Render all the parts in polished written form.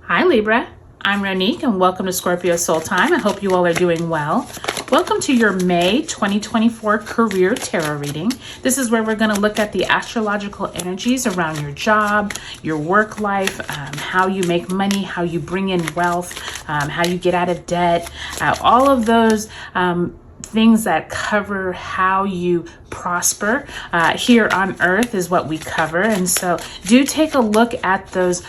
Hi Libra, I'm Ronique and welcome to Scorpio Soul Time. I hope you all are doing well. Welcome to your May 2024 career tarot reading. This is where we're going to look at the astrological energies around your job, your work life, how you make money, how you bring in wealth, how you get out of debt, all of those things that cover how you prosper here on earth is what we cover. And so do take a look at those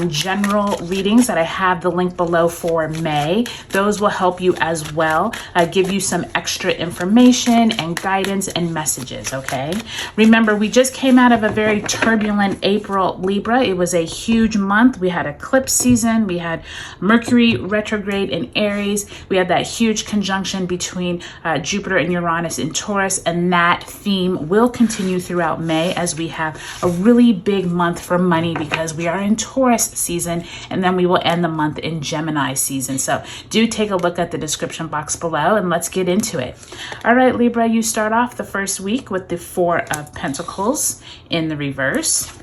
general readings that I have the link below for May. Those will help you as well, give you some extra information and guidance and messages. Okay, remember, we just came out of a very turbulent April, Libra. It was a huge month. We had eclipse season, we had Mercury retrograde in Aries, we had that huge conjunction between Jupiter and Uranus in Taurus, and that theme will continue throughout May as we have a really big month for money because we are in Taurus season, and then we will end the month in Gemini season. So do take a look at the description box below and let's get into it. All right, Libra, you start off the first week with the Four of Pentacles in the reverse,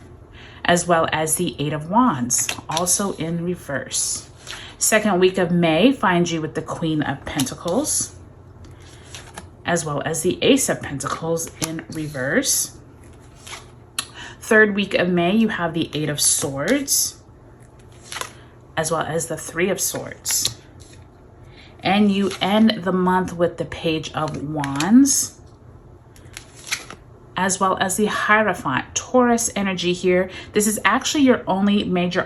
as well as the Eight of Wands, also in reverse. Second week of May finds you with the Queen of Pentacles, as well as the Ace of Pentacles in reverse. Third week of May, you have the Eight of Swords, as well as the Three of Swords. And you end the month with the Page of Wands, as well as the Hierophant. Taurus energy here. This is actually your only major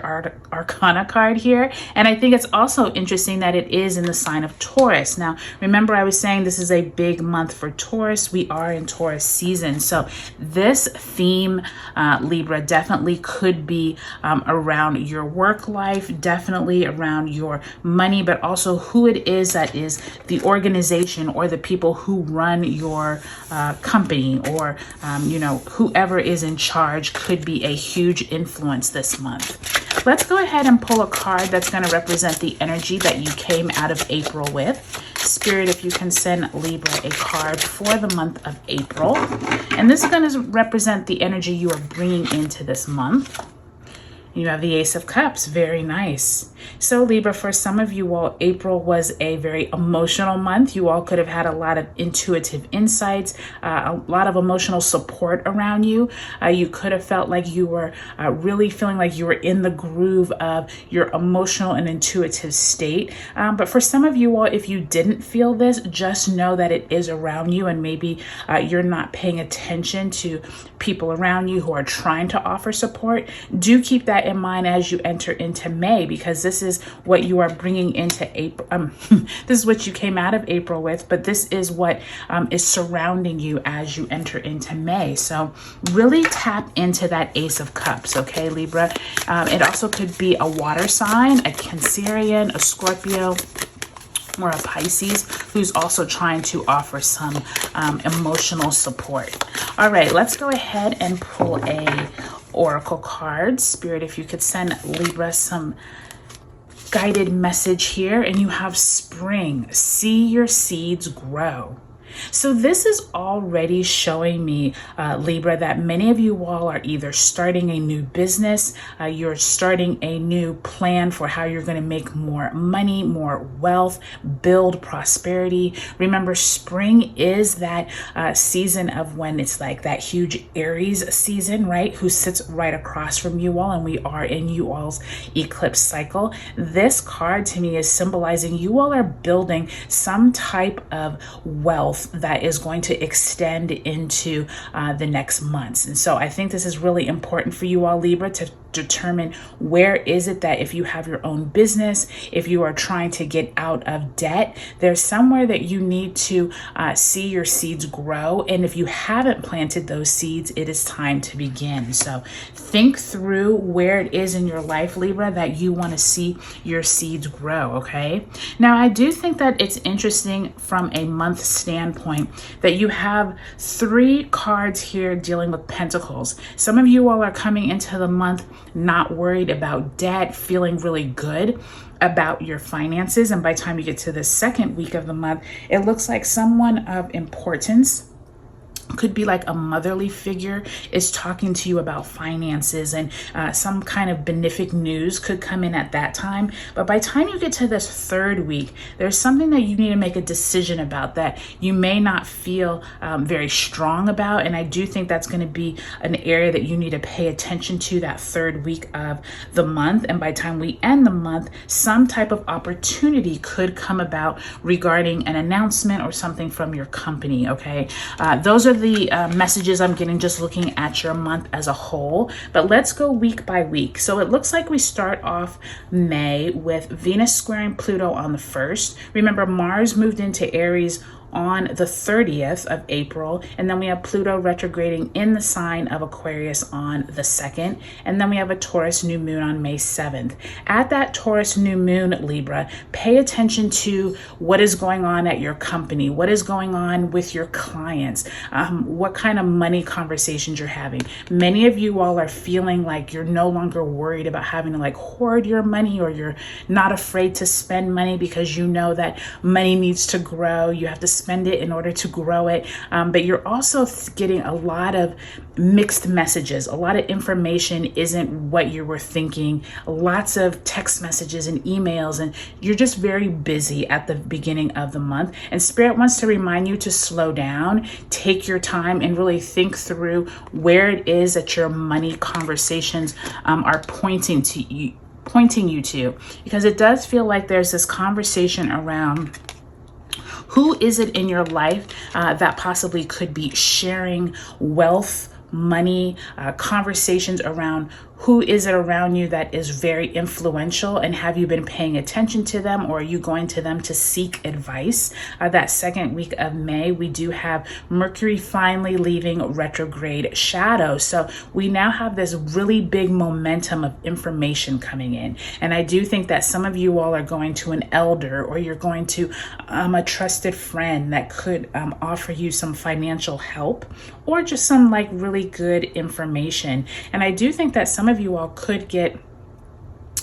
arcana card here. And I think it's also interesting that it is in the sign of Taurus. Now, remember I was saying this is a big month for Taurus. We are in Taurus season. So this theme, Libra, definitely could be around your work life, definitely around your money, but also who it is that is the organization or the people who run your company, or whoever is in charge could be a huge influence this month. Let's go ahead and pull a card that's going to represent the energy that you came out of April with. Spirit, if you can send Libra a card for the month of April. And this is going to represent the energy you are bringing into this month. You have the Ace of Cups. Very nice. So Libra, for some of you all, April was a very emotional month. You all could have had a lot of intuitive insights, a lot of emotional support around you. You could have felt like you were really feeling like you were in the groove of your emotional and intuitive state. But for some of you all, if you didn't feel this, just know that it is around you, and maybe you're not paying attention to people around you who are trying to offer support. Do keep that in mind as you enter into May, because this is what you are bringing into April. This is what you came out of April with, but this is what is surrounding you as you enter into May. So really tap into that Ace of Cups, okay, Libra? It also could be a water sign, a Cancerian, a Scorpio, or a Pisces who's also trying to offer some emotional support. All right, let's go ahead and pull a oracle card. Spirit, if you could send Libra some guided message here. And you have spring. See your seeds grow. So this is already showing me, Libra, that many of you all are either starting a new business, you're starting a new plan for how you're going to make more money, more wealth, build prosperity. Remember, spring is that season of when it's like that huge Aries season, right? Who sits right across from you all, and we are in you all's eclipse cycle. This card to me is symbolizing you all are building some type of wealth that is going to extend into the next months. And so I think this is really important for you all, Libra, to determine where is it that if you have your own business, if you are trying to get out of debt, there's somewhere that you need to see your seeds grow. And if you haven't planted those seeds, it is time to begin. So think through where it is in your life, Libra, that you want to see your seeds grow, okay? Now, I do think that it's interesting from a month standpoint that you have 3 cards here dealing with pentacles. Some of you all are coming into the month not worried about debt, feeling really good about your finances. And by the time you get to the second week of the month, it looks like someone of importance Could be like a motherly figure is talking to you about finances, and some kind of benefic news could come in at that time. But by the time you get to this third week, there's something that you need to make a decision about that you may not feel very strong about. And I do think that's going to be an area that you need to pay attention to that third week of the month. And by the time we end the month, some type of opportunity could come about regarding an announcement or something from your company. Okay, those are the messages I'm getting just looking at your month as a whole. But let's go week by week. So it looks like we start off May with Venus squaring Pluto on the 1st. Remember, Mars moved into Aries on the 30th of April, and then we have Pluto retrograding in the sign of Aquarius on the 2nd, and then we have a Taurus New Moon on May 7th. At that Taurus New Moon, Libra, pay attention to what is going on at your company, what is going on with your clients, what kind of money conversations you're having. Many of you all are feeling like you're no longer worried about having to like hoard your money, or you're not afraid to spend money because you know that money needs to grow. You have to spend it in order to grow it. But you're also getting a lot of mixed messages. A lot of information isn't what you were thinking. Lots of text messages and emails, and you're just very busy at the beginning of the month. And Spirit wants to remind you to slow down, take your time, and really think through where it is that your money conversations are pointing you to, because it does feel like there's this conversation around who is it in your life that possibly could be sharing wealth, money, conversations around who is it around you that is very influential, and have you been paying attention to them, or are you going to them to seek advice? That second week of May, we do have Mercury finally leaving retrograde shadow. So we now have this really big momentum of information coming in. And I do think that some of you all are going to an elder, or you're going to a trusted friend that could offer you some financial help, or just some like really good information. And I do think that some of you all could get,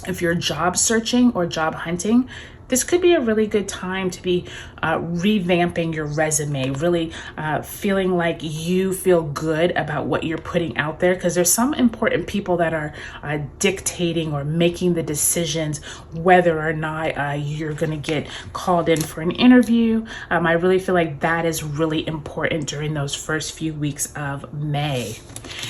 if you're job searching or job hunting, this could be a really good time to be revamping your resume, really feeling like you feel good about what you're putting out there, because there's some important people that are dictating or making the decisions whether or not you're going to get called in for an interview. I really feel like that is really important during those first few weeks of May.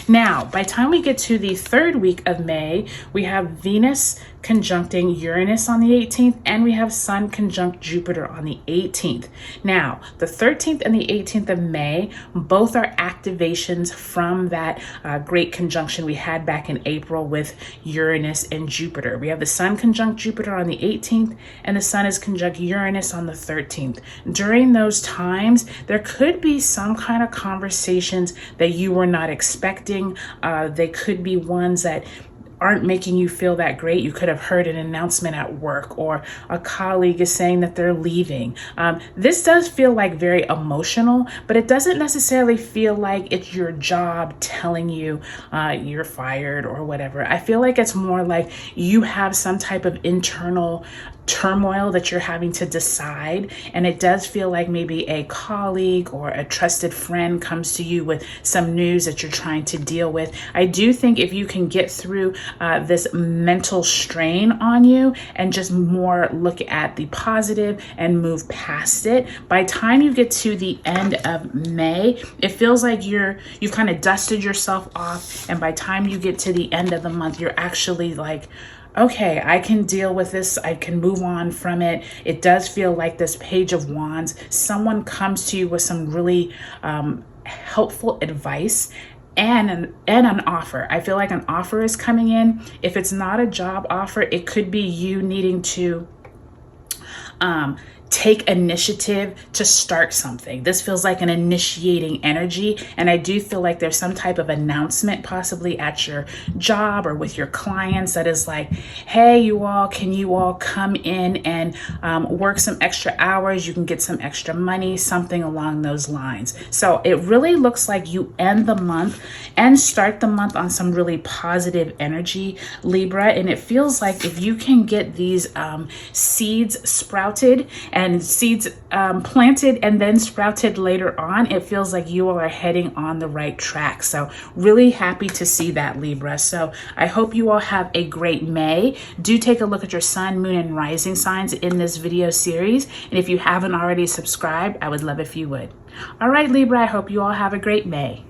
Now, by the time we get to the third week of May, we have Venus conjuncting Uranus on the 18th, and we have Sun conjunct Jupiter on the 18th. Now, the 13th and the 18th of May, both are activations from that great conjunction we had back in April with Uranus and Jupiter. We have the Sun conjunct Jupiter on the 18th, and the Sun is conjunct Uranus on the 13th. During those times, there could be some kind of conversations that you were not expecting. They could be ones that aren't making you feel that great. You could have heard an announcement at work, or a colleague is saying that they're leaving. This does feel like very emotional, but it doesn't necessarily feel like it's your job telling you you're fired or whatever. I feel like it's more like you have some type of internal turmoil that you're having to decide, and it does feel like maybe a colleague or a trusted friend comes to you with some news that you're trying to deal with. I do think if you can get through this mental strain on you and just more look at the positive and move past it, by the time you get to the end of May, it feels like you've kind of dusted yourself off, and by the time you get to the end of the month, you're actually like, okay, I can deal with this. I can move on from it. It does feel like this Page of Wands. Someone comes to you with some really helpful advice and an offer. I feel like an offer is coming in. If it's not a job offer, it could be you needing to take initiative to start something. This feels like an initiating energy, and I do feel like there's some type of announcement possibly at your job or with your clients that is like, hey, you all, can you all come in and work some extra hours? You can get some extra money, something along those lines. So it really looks like you end the month and start the month on some really positive energy, Libra, and it feels like if you can get these seeds sprouted and and seeds planted and then sprouted later on, it feels like you all are heading on the right track. So really happy to see that, Libra. So I hope you all have a great May. Do take a look at your sun, moon, and rising signs in this video series. And if you haven't already subscribed, I would love if you would. All right, Libra, I hope you all have a great May.